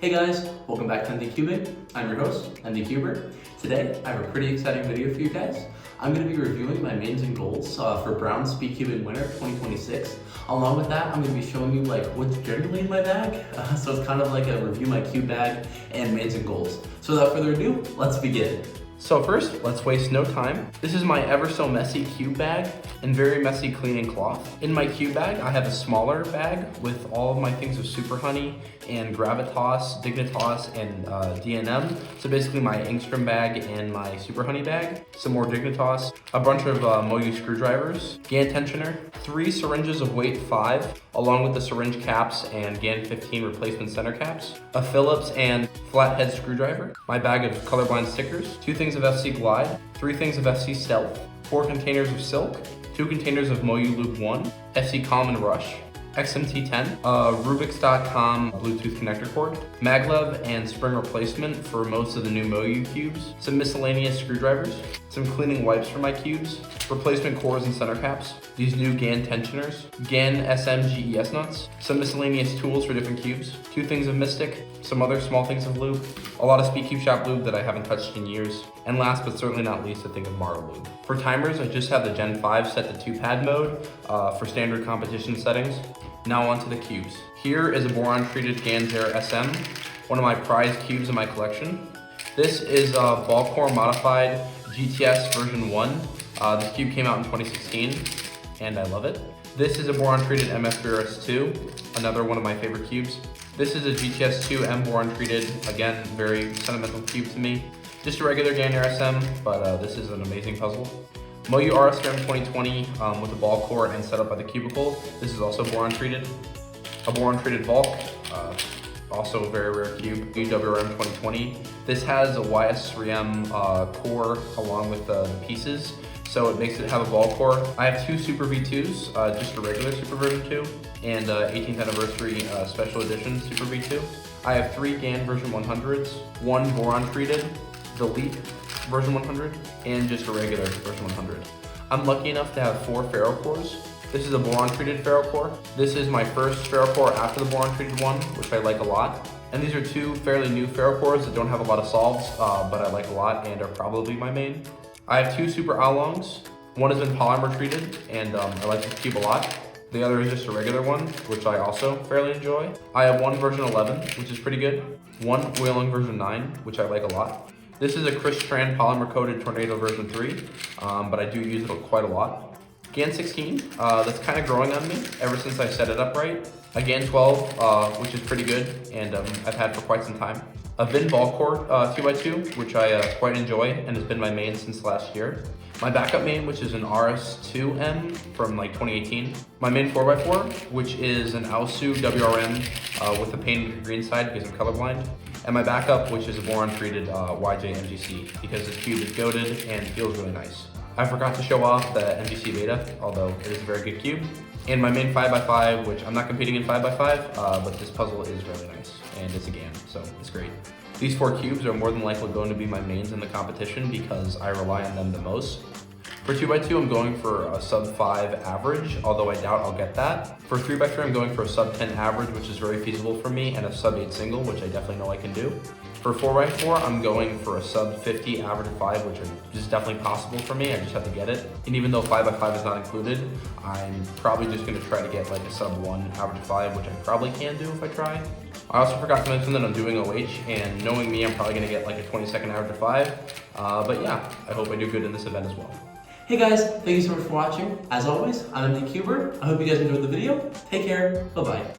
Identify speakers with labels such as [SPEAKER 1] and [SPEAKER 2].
[SPEAKER 1] Hey guys, welcome back to MD Cubing. I'm your host, MD Cuber. Today, I have a pretty exciting video for you guys. I'm going to be reviewing my mains and goals for Brown Speed Cubing Winter 2026. Along with that, I'm going to be showing you what's generally in my bag. So it's kind of like a review my cube bag and mains and goals. So without further ado, let's begin. So first, let's waste no time. This is my ever so messy cube bag and very messy cleaning cloth. In my cube bag, I have a smaller bag with all of my things of Super Honey and Gravitas, Dignitas, and DNM. So basically my Angstrom bag and my Super Honey bag. Some more Dignitas, a bunch of Moyu screwdrivers, GAN tensioner, 3 syringes of weight 5, along with the syringe caps and GAN 15 replacement center caps, a Phillips and flathead screwdriver, my bag of colorblind stickers, 2 things of FC Glide, 3 things of FC Stealth, 4 containers of Silk, 2 containers of Moyu Lube 1, FC Calm and Rush, XMT10, Rubix.com Bluetooth connector cord, maglev and spring replacement for most of the new Moyu cubes, some miscellaneous screwdrivers, some cleaning wipes for my cubes, replacement cores and center caps, these new GAN tensioners, GAN SM GES nuts, some miscellaneous tools for different cubes, 2 things of Mystic, some other small things of lube, a lot of Speed Cube Shop lube that I haven't touched in years, and last but certainly not least, a thing of Mara lube. For timers, I just have the Gen 5 set to 2-pad mode for standard competition settings. Now onto the cubes. Here is a boron-treated Ganzer SM, one of my prized cubes in my collection. This is a ball core modified GTS version 1. This cube came out in 2016, and I love it. This is a boron-treated MF3RS2, another one of my favorite cubes. This is a GTS2 M boron-treated, again, very sentimental cube to me. Just a regular Ganzer SM, but this is an amazing puzzle. Moyu RSRM 2020 with a ball core and set up by the cubicle. This is also boron-treated. A boron-treated Volk, also a very rare cube, UWRM 2020. This has a YS3M core along with the pieces, so it makes it have a ball core. I have 2 Super V2s, just a regular Super version 2, and 18th anniversary special edition Super V2. I have 3 GAN version 100s, 1 boron-treated, the Leap version 100, and just a regular version 100. I'm lucky enough to have 4 ferro cores. This is a boron-treated ferro core. This is my first ferro core after the boron-treated one, which I like a lot. And these are 2 fairly new ferro cores that don't have a lot of solves, but I like a lot and are probably my main. I have 2 super oolongs. One has been polymer treated, and I like this cube a lot. The other is just a regular one, which I also fairly enjoy. I have 1 version 11, which is pretty good. 1 Whaling version 9, which I like a lot. This is a Chris Strand polymer coated Tornado version 3, but I do use it quite a lot. GAN 16, that's kind of growing on me ever since I set it up right. A GAN 12, which is pretty good and I've had for quite some time. A VIN ball core 2x2, which I quite enjoy and has been my main since last year. My backup main, which is an RS2M from 2018. My main 4x4, which is an Aosu WRM with the painted green side because I'm colorblind. And my backup, which is a boron-treated YJ MGC because this cube is goated and feels really nice. I forgot to show off the MGC Beta, although it is a very good cube. And my main 5x5, which I'm not competing in 5x5, but this puzzle is really nice, and it's a GAN, so it's great. These 4 cubes are more than likely going to be my mains in the competition because I rely on them the most. For 2x2, I'm going for a sub 5 average, although I doubt I'll get that. For 3x3, I'm going for a sub 10 average, which is very feasible for me, and a sub 8 single, which I definitely know I can do. For 4x4, I'm going for a sub 50 average of 5, which is definitely possible for me. I just have to get it. And even though 5x5 is not included, I'm probably just going to try to get a sub 1 average of 5, which I probably can do if I try. I also forgot to mention that I'm doing OH, and knowing me, I'm probably going to get a 20-second average of 5. But yeah, I hope I do good in this event as well. Hey guys, thank you so much for watching. As always, I'm MD Cuber. I hope you guys enjoyed the video. Take care. Bye-bye.